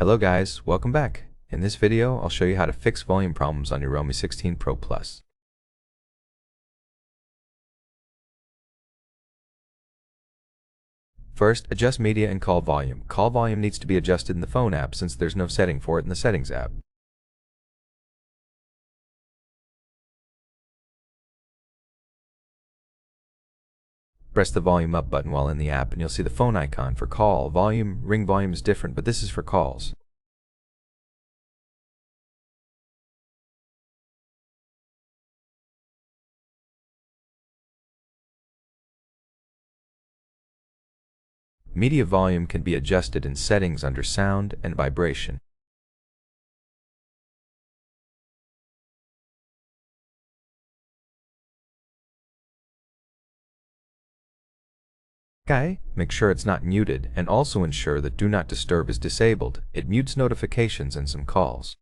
Hello guys, welcome back. In this video, I'll show you how to fix volume problems on your REALME 16 Pro Plus. First, adjust media and call volume. Call volume needs to be adjusted in the phone app since there's no setting for it in the settings app. Press the volume up button while in the app and you'll see the phone icon for call volume. Ring volume is different, but this is for calls. Media volume can be adjusted in settings under sound and vibration. Make sure it's not muted and also ensure that Do Not Disturb is disabled. It mutes notifications and some calls.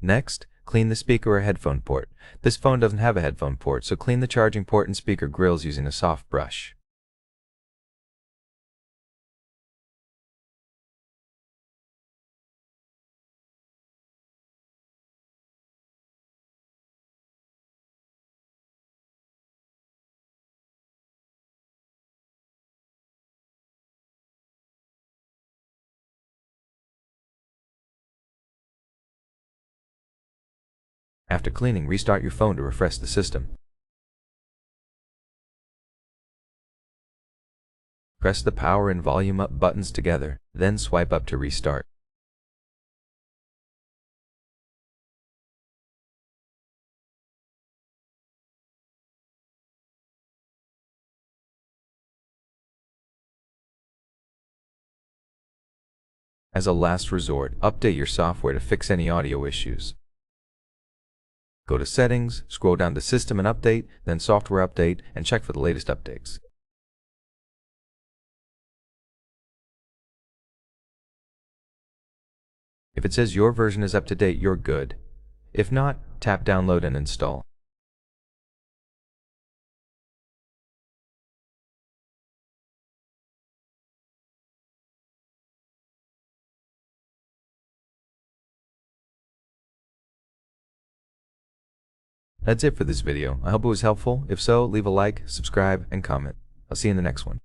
Next, clean the speaker or headphone port. This phone doesn't have a headphone port, so clean the charging port and speaker grills using a soft brush. After cleaning, restart your phone to refresh the system. Press the power and volume up buttons together, then swipe up to restart. As a last resort, update your software to fix any audio issues. Go to Settings, scroll down to System and Update, then Software Update, and check for the latest updates. If it says your version is up to date, you're good. If not, tap Download and install. That's it for this video. I hope it was helpful. If so, leave a like, subscribe, and comment. I'll see you in the next one.